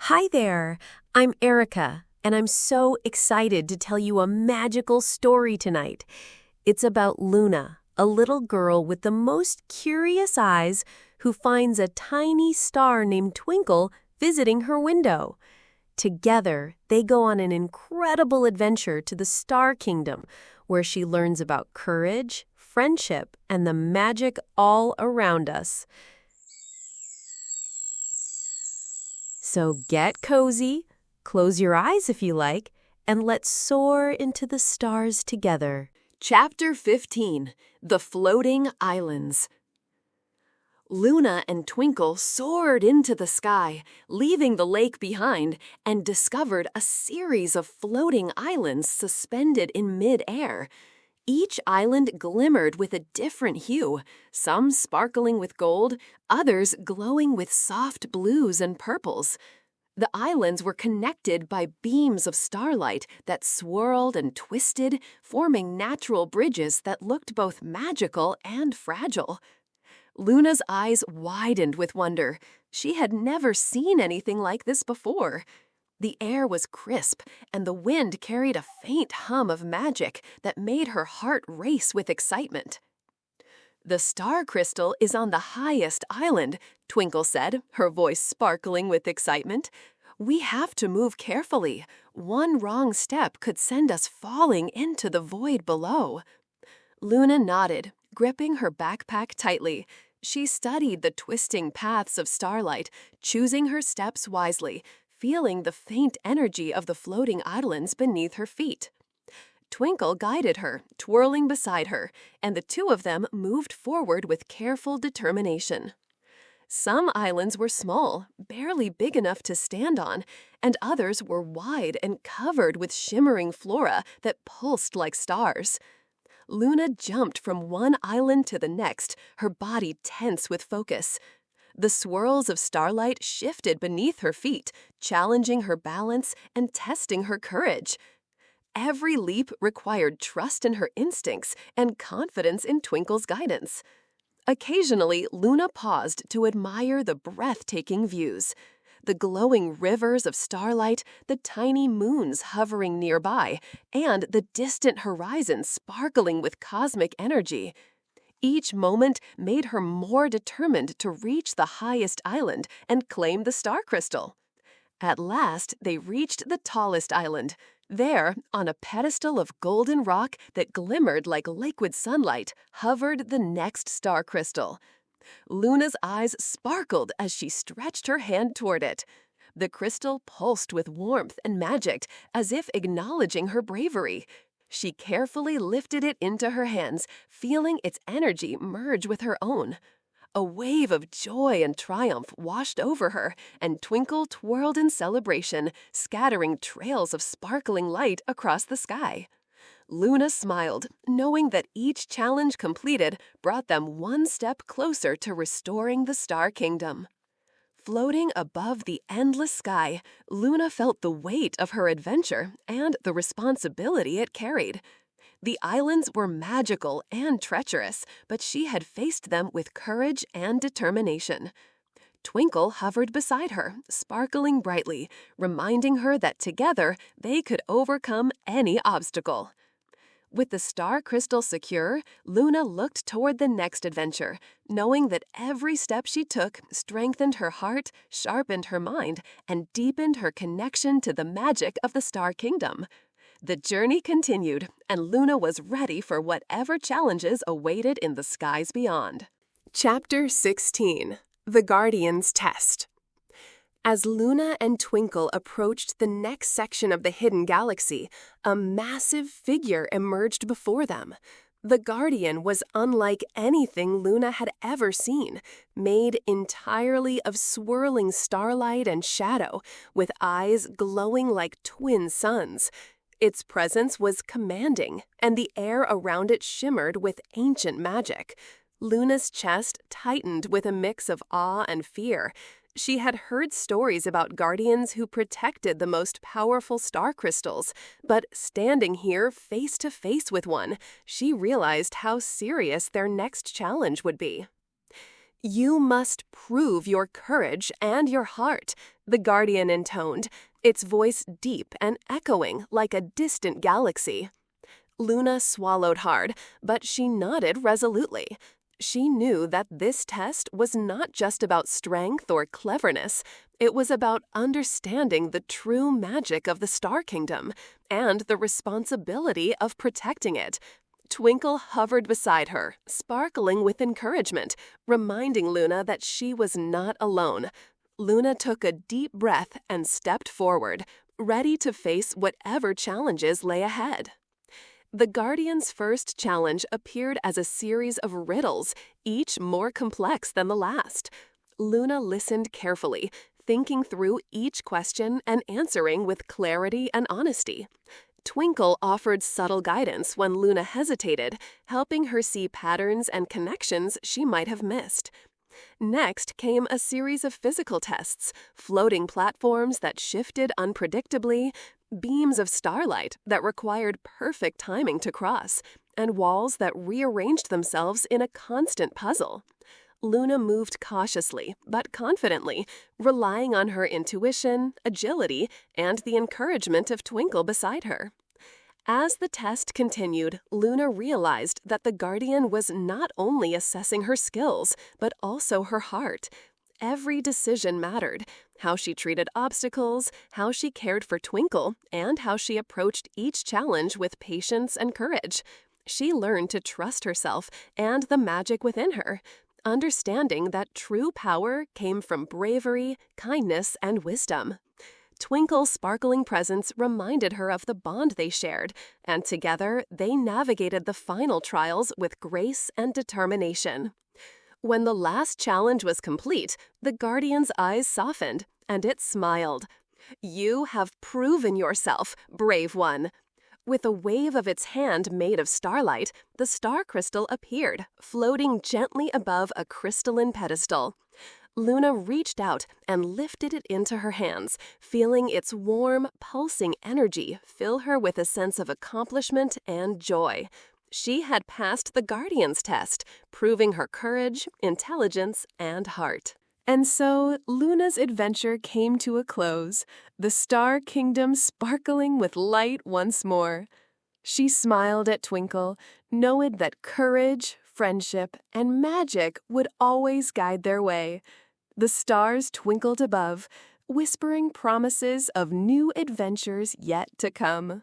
Hi there, I'm Erica, and I'm so excited to tell you a magical story tonight. It's about Luna, a little girl with the most curious eyes who finds a tiny star named Twinkle visiting her window. Together, they go on an incredible adventure to the Star Kingdom, where she learns about courage, friendship, and the magic all around us. So get cozy, close your eyes if you like, and let's soar into the stars together. Chapter 15, The Floating Islands. Luna and Twinkle soared into the sky, leaving the lake behind, and discovered a series of floating islands suspended in mid-air. Each island glimmered with a different hue, some sparkling with gold, others glowing with soft blues and purples. The islands were connected by beams of starlight that swirled and twisted, forming natural bridges that looked both magical and fragile. Luna's eyes widened with wonder. She had never seen anything like this before. The air was crisp, and the wind carried a faint hum of magic that made her heart race with excitement. "The star crystal is on the highest island," Twinkle said, her voice sparkling with excitement. "We have to move carefully. One wrong step could send us falling into the void below." Luna nodded, gripping her backpack tightly. She studied the twisting paths of starlight, choosing her steps wisely, feeling the faint energy of the floating islands beneath her feet. Twinkle guided her, twirling beside her, and the two of them moved forward with careful determination. Some islands were small, barely big enough to stand on, and others were wide and covered with shimmering flora that pulsed like stars. Luna jumped from one island to the next, her body tense with focus. The swirls of starlight shifted beneath her feet, challenging her balance and testing her courage. Every leap required trust in her instincts and confidence in Twinkle's guidance. Occasionally, Luna paused to admire the breathtaking views. The glowing rivers of starlight, the tiny moons hovering nearby, and the distant horizon sparkling with cosmic energy. Each moment made her more determined to reach the highest island and claim the star crystal. At last, they reached the tallest island. There, on a pedestal of golden rock that glimmered like liquid sunlight, hovered the next star crystal. Luna's eyes sparkled as she stretched her hand toward it. The crystal pulsed with warmth and magic, as if acknowledging her bravery. She carefully lifted it into her hands, feeling its energy merge with her own. A wave of joy and triumph washed over her, and Twinkle twirled in celebration, scattering trails of sparkling light across the sky. Luna smiled, knowing that each challenge completed brought them one step closer to restoring the Star Kingdom. Floating above the endless sky, Luna felt the weight of her adventure and the responsibility it carried. The islands were magical and treacherous, but she had faced them with courage and determination. Twinkle hovered beside her, sparkling brightly, reminding her that together they could overcome any obstacle. With the star crystal secure, Luna looked toward the next adventure, knowing that every step she took strengthened her heart, sharpened her mind, and deepened her connection to the magic of the Star Kingdom. The journey continued, and Luna was ready for whatever challenges awaited in the skies beyond. Chapter 16, The Guardian's Test. As Luna and Twinkle approached the next section of the hidden galaxy, a massive figure emerged before them. The Guardian was unlike anything Luna had ever seen, made entirely of swirling starlight and shadow, with eyes glowing like twin suns. Its presence was commanding, and the air around it shimmered with ancient magic. Luna's chest tightened with a mix of awe and fear. She had heard stories about guardians who protected the most powerful star crystals, but standing here face to face with one, she realized how serious their next challenge would be. "You must prove your courage and your heart," the Guardian intoned, its voice deep and echoing like a distant galaxy. Luna swallowed hard, but she nodded resolutely. She knew that this test was not just about strength or cleverness. It was about understanding the true magic of the Star Kingdom and the responsibility of protecting it. Twinkle hovered beside her, sparkling with encouragement, reminding Luna that she was not alone. Luna took a deep breath and stepped forward, ready to face whatever challenges lay ahead. The Guardian's first challenge appeared as a series of riddles, each more complex than the last. Luna listened carefully, thinking through each question and answering with clarity and honesty. Twinkle offered subtle guidance when Luna hesitated, helping her see patterns and connections she might have missed. Next came a series of physical tests, floating platforms that shifted unpredictably, beams of starlight that required perfect timing to cross, and walls that rearranged themselves in a constant puzzle. Luna moved cautiously but confidently, relying on her intuition, agility, and the encouragement of Twinkle beside her. As the test continued, Luna realized that the Guardian was not only assessing her skills, but also her heart. Every decision mattered: how she treated obstacles, how she cared for Twinkle, and how she approached each challenge with patience and courage. She learned to trust herself and the magic within her, understanding that true power came from bravery, kindness, and wisdom. Twinkle's sparkling presence reminded her of the bond they shared, and together they navigated the final trials with grace and determination. When the last challenge was complete, the Guardian's eyes softened, and it smiled. "You have proven yourself, brave one." With a wave of its hand made of starlight, the star crystal appeared, floating gently above a crystalline pedestal. Luna reached out and lifted it into her hands, feeling its warm, pulsing energy fill her with a sense of accomplishment and joy. She had passed the Guardian's test, proving her courage, intelligence, and heart. And so Luna's adventure came to a close, the Star Kingdom sparkling with light once more. She smiled at Twinkle, knowing that courage, friendship, and magic would always guide their way. The stars twinkled above, whispering promises of new adventures yet to come.